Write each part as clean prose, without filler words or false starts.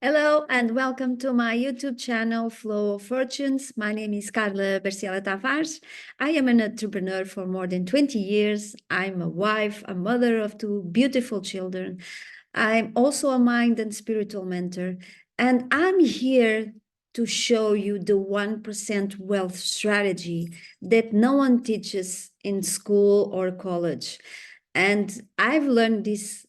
Hello and welcome to my YouTube channel, Flow of Fortunes. My name is Carla Berciela Tavares. I am an entrepreneur for more than 20 years. I'm a wife, a mother of two beautiful children. I'm also a mind and spiritual mentor, and I'm here to show you the 1% wealth strategy that no one teaches in school or college. And I've learned this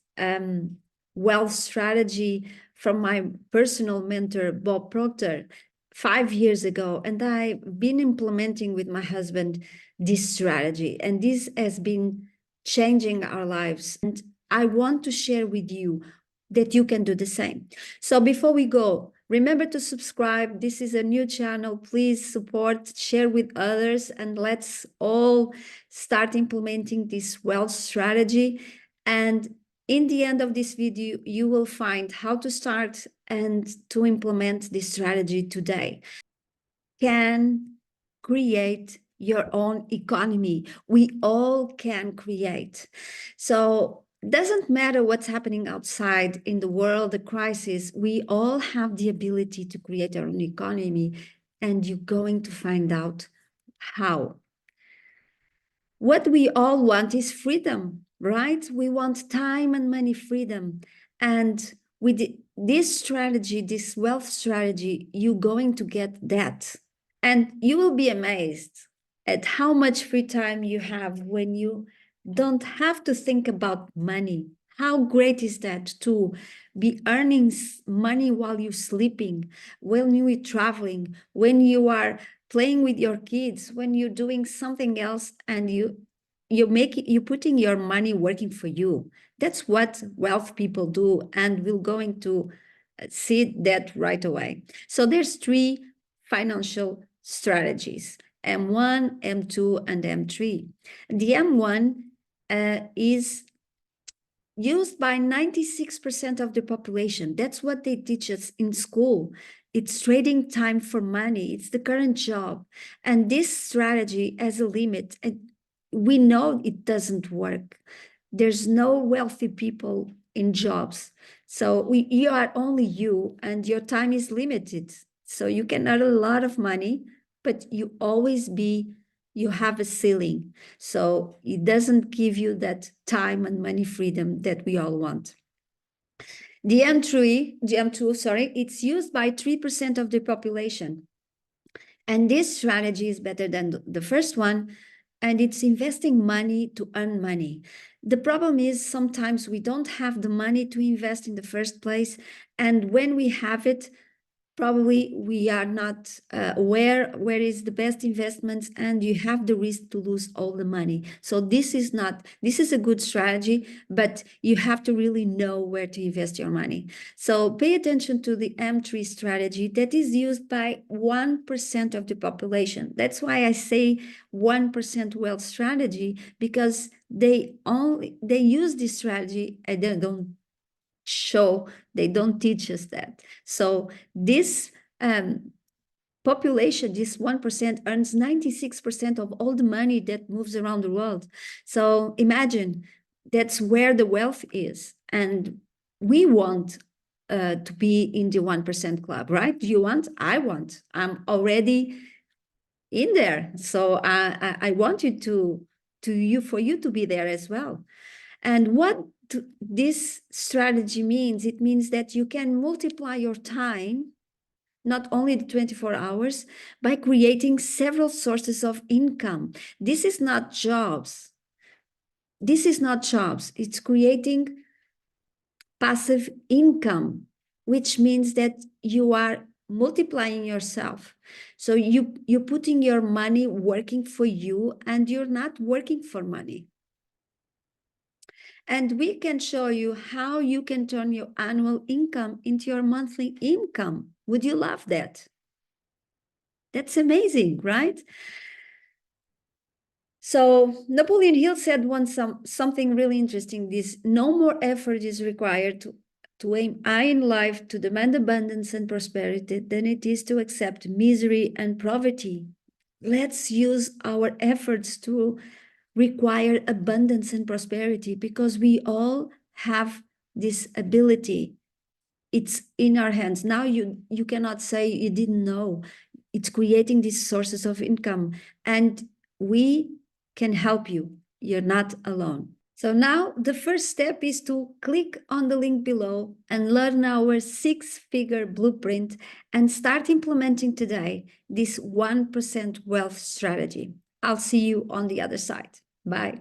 wealth strategy from my personal mentor, Bob Proctor, 5 years ago. And I've been implementing with my husband this strategy. And this has been changing our lives. And I want to share with you that you can do the same. So before we go, remember to subscribe. This is a new channel. Please support, share with others, and let's all start implementing this wealth strategy. And in the end of this video, you will find how to start and to implement this strategy today. Can create your own economy. We all can create. So doesn't matter what's happening outside in the world, the crisis, we all have the ability to create our own economy, and you're going to find out how. What we all want is freedom, right? We want time and money freedom. And with this strategy, this wealth strategy, you're going to get that. And you will be amazed at how much free time you have when you don't have to think about money. How great is that to be earning money while you're sleeping, when you're traveling, when you are playing with your kids, when you're doing something else, and you're putting your money working for you. That's what wealth people do, and we're going to see that right away. So there's three financial strategies: M1, M2, and M3. The M1 is used by 96% of the population. That's what they teach us in school. It's trading time for money. It's the current job. And this strategy has a limit. And we know it doesn't work. There's no wealthy people in jobs. So you are only you, and your time is limited. So you can earn a lot of money, but you have a ceiling. So it doesn't give you that time and money freedom that we all want. The M2, sorry, it's used by 3% of the population. And this strategy is better than the first one, and it's investing money to earn money. The problem is sometimes we don't have the money to invest in the first place, and when we have it, probably we are not aware where is the best investments, and you have the risk to lose all the money. So this is a good strategy, but you have to really know where to invest your money. So pay attention to the M3 strategy that is used by 1% of the population. That's why I say 1% wealth strategy, because they use this strategy and they don't teach us that. So this population, this 1%, earns 96% of all the money that moves around the world. So imagine that's where the wealth is. And we want to be in the 1% club, right? You want? I want. I'm already in there. So I want for you to be there as well. And what this strategy means, it means that you can multiply your time, not only the 24 hours, by creating several sources of income. This is not jobs. It's creating passive income, which means that you are multiplying yourself. So you're putting your money working for you, and you're not working for money. And we can show you how you can turn your annual income into your monthly income. Would you love that? That's amazing, right? So Napoleon Hill said something really interesting. This: no more effort is required to aim high in life, to demand abundance and prosperity, than it is to accept misery and poverty. Let's use our efforts to require abundance and prosperity, because we all have this ability. It's in our hands. Now you cannot say you didn't know. It's creating these sources of income, and we can help you. You're not alone. So now the first step is to click on the link below and learn our 6-figure blueprint and start implementing today this 1% wealth strategy. I'll see you on the other side. Bye.